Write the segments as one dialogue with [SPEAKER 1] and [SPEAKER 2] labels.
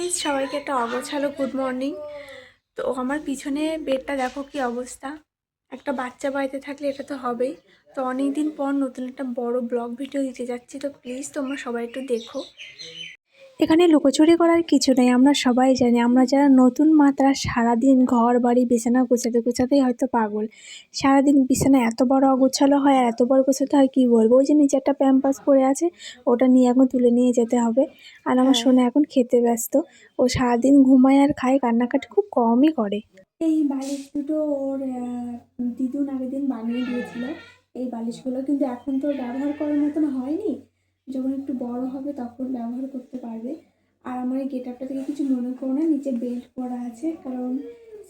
[SPEAKER 1] Guys, সবাইকে একটা অগোছালো গুড মর্নিং। তো আমার পিছনে বেডটা দেখো কি অবস্থা। একটা বাচ্চা বাড়িতে থাকলে এটা তো হবেই। তো অনেক দিন পর নতুন একটা বড় ব্লগ ভিডিও দিতে যাচ্ছি, তো প্লিজ তোমরা সবাই একটু দেখো। এখানে লুকোচুরি করার কিছু নেই, আমরা সবাই জানি। আমরা যারা নতুন মা তারা সারাদিন ঘর বাড়ি বিছানা গোছাতে গোছাতেই হয়তো পাগল। সারাদিন বিছানা এত বড় অগোছালো হয় আর এত বড় গোছাতে হয় কি বলবো। ওই যে নিচে একটা প্যাম্পাস পড়ে আছে, ওটা নিয়ে এখন তুলে নিয়ে যেতে হবে। আর আমার সোনা এখন খেতে ব্যস্ত। ও সারাদিন ঘুমায় আর খায়, কান্নাকাটি খুব কমই করে। এই বালিশ দুটো ওর দিদুন আগের দিন বানিয়ে দিয়েছিল। এই বালিশগুলো কিন্তু এখন তো ব্যবহার করার মতন হয়নি, যখন একটু বড় হবে তখন ব্যবহার করতে পারবে। আর আমার এই গেট আপটা থেকে কিছু মনে করো না, নিচে বেল্ট পরা আছে, কারণ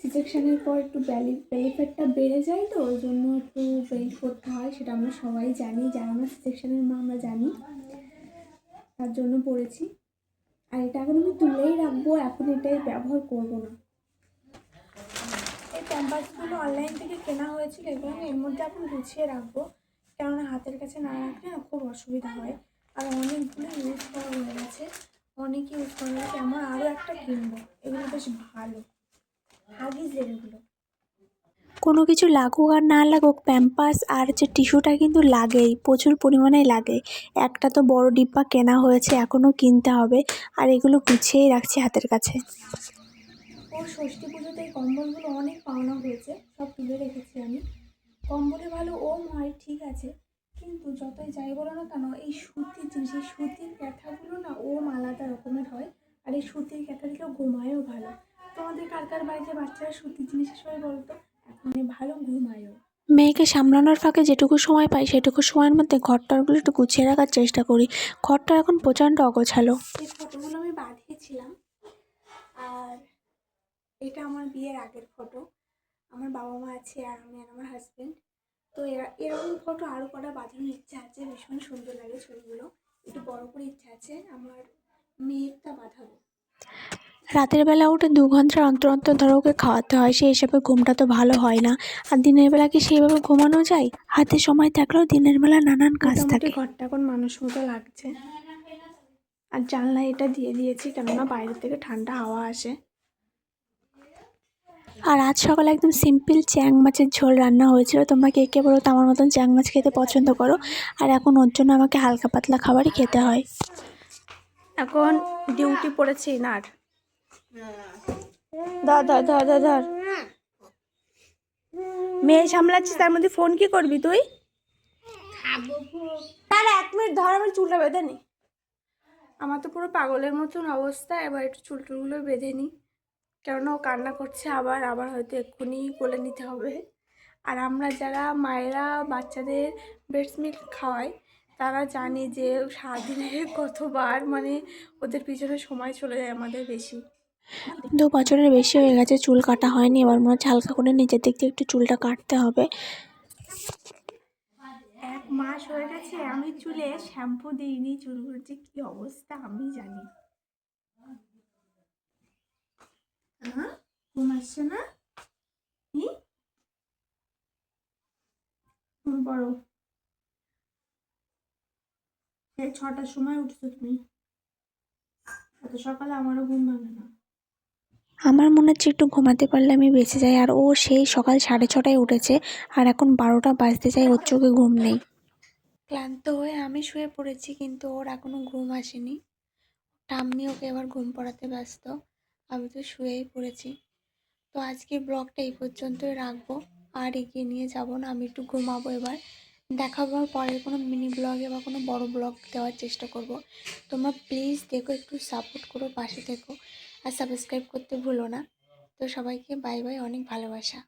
[SPEAKER 1] সিজেকশনের পর একটু বেলি ফ্যাটটা বেড়ে যায়, তো ওই জন্য একটু বেল্ট পরতে হয়। সেটা আমরা সবাই জানি, যারা আমরা সিজেকশনের মা আমরা জানি, তার জন্য পরেছি। আর এটা এখন আমি তুলেই রাখবো, এখন এটাই ব্যবহার করব না। এই প্যাম্পাসগুলো অনলাইন থেকে কেনা হয়েছিল, এগুলো আমি এর মধ্যে এখন গুছিয়ে রাখবো, কেননা হাতের কাছে না রাখলে না খুব অসুবিধা হয়। আর অনেকগুলো ইউজ করা হয়ে গেছে, অনেক ইউজ করা হয়েছে। আমার আরও একটা কিনবো, এগুলো বেশ ভালো হাগিজের এগুলো। কোনো কিছু লাগুক আর না লাগুক, প্যাম্পাস আর যে টিস্যুটা কিন্তু লাগেই, প্রচুর পরিমাণে লাগে। একটা তো বড় ডিব্বা কেনা হয়েছে, এখনও কিনতে হবে। আর এগুলো গুছিয়েই রাখছি হাতের কাছে। ওর ষষ্ঠী পুজোতে এই কম্বলগুলো অনেক পাওনা হয়েছে, সব তুলে রেখেছি আমি। কম্বলে ভালো ওম হয় ঠিক আছে, কিন্তু যতই যাই বলো না কেন, এই সুতির জিনিস, এই সুতির ক্যাথাগুলো না ওম আলাদা রকমের হয়। আর এই সুতির ক্যাথা দিলেও ঘুমায়ও ভালো। তোমাদের কার কার বাড়িতে বাচ্চারা সুতির জিনিসের সময় বলতো, এখন ভালো ঘুমায়ও। মেয়েকে সামলানোর ফাঁকে যেটুকু সময় পাই সেটুকু সময়ের মধ্যে ঘরটারগুলো একটু গুছিয়ে রাখার চেষ্টা করি। ঘরটা এখন প্রচণ্ড অগোছালো। এই ফটোগুলো আমি বাঁধিয়েছিলাম। আর এটা আমার বিয়ের আগের ফটো, আমার বাবা মা আছে আর আমি আর আমার হাজব্যান্ড। তো এরকম ফটো আরও কটা বাঁধানোর ইচ্ছা আছে, ভীষণ সুন্দর লাগে ছবিগুলো। একটু বড় করে ইচ্ছা আছে আমার মেয়েরটা বাঁধাবো। রাতের বেলা উঠে 2 ঘন্টা অন্তর অন্তর ধরো ওকে খাওয়াতে হয়, সেই হিসাবে ঘুমটা তো ভালো হয় না। আর দিনের বেলা কি সেইভাবে ঘুমানো যায়? হাতে সময় থাকলেও দিনের বেলা নানান কাজ থাকে। ঘরটা এখন মানুষ মতো লাগছে। আর জানলা এটা দিয়ে দিয়েছি, কেননা বাইরে থেকে ঠান্ডা হাওয়া আসে। আর আজ সকালে একদম সিম্পল চ্যাং মাছের ঝোল রান্না হয়েছিল। তোমরা কে কে বলো তো আমার মতন চ্যাং মাছ খেতে পছন্দ করো? আর এখন ওর জন্য আমাকে হালকা পাতলা খাবারই খেতে হয়। এখন ডিউটি পড়েছে ইনার। ধর ধর ধর ধর ধর, মেয়ে সামলাচ্ছিস, তার মধ্যে ফোন কি করবি তুই? আর 1 মিনিট ধর, আমার চুলটা বেঁধে নি। আমার তো পুরো পাগলের মতন অবস্থা। এবার একটু চুল টুলগুলো বেঁধে নিই, কেননা ও কান্না করছে, আবার আবার হয়তো এক্ষুনি কোলে নিতে হবে। আর আমরা যারা মায়েরা বাচ্চাদের ব্রেস্ট মিল্ক খাওয়াই, তারা জানে যে সারাদিনে কতবার মানে ওদের পিছনে সময় চলে যায় আমাদের বেশি। 2 বছরের বেশি হয়ে গেছে চুল কাটা হয়নি, এবার মনে হচ্ছে হালকা করে নিজের দিক দিয়ে একটু চুলটা কাটতে হবে। 1 মাস হয়ে গেছে আমি চুলে শ্যাম্পু দিইনি, চুলগুলোর যে কি অবস্থা আমি জানি। ঘুম আসছে না? বড় 6টার সময় উঠছো তুমি, এত সকালে আমারও ঘুম ভাঙে না। আমার মনে হচ্ছে একটু ঘুমাতে পারলে আমি বেঁচে যাই। আর ও সেই সকাল 6:30টায় উঠেছে, আর এখন 12টা বাজতে যায়, ওর চোখে ঘুম নেই। ক্লান্ত হয়ে আমি শুয়ে পড়েছি, কিন্তু ওর এখনো ঘুম আসেনি। ঠাম্মি ওকে এবার ঘুম পড়াতে ব্যস্ত, আমি তো শুয়েই পড়েছি। তো আজকে ব্লগটা এই পর্যন্তই রাখবো, আর এগিয়ে নিয়ে যাব না। আমি একটু ঘুমাবো এবার। দেখাবো পরের কোনো মিনি ব্লগে বা কোনো বড় ব্লগ দেওয়ার চেষ্টা করব। তোমরা প্লিজ দেখো, একটু সাপোর্ট করো, পাশে থেকো, আর সাবস্ক্রাইব করতে ভুলো না। তো সবাইকে বাই বাই, অনেক ভালোবাসা।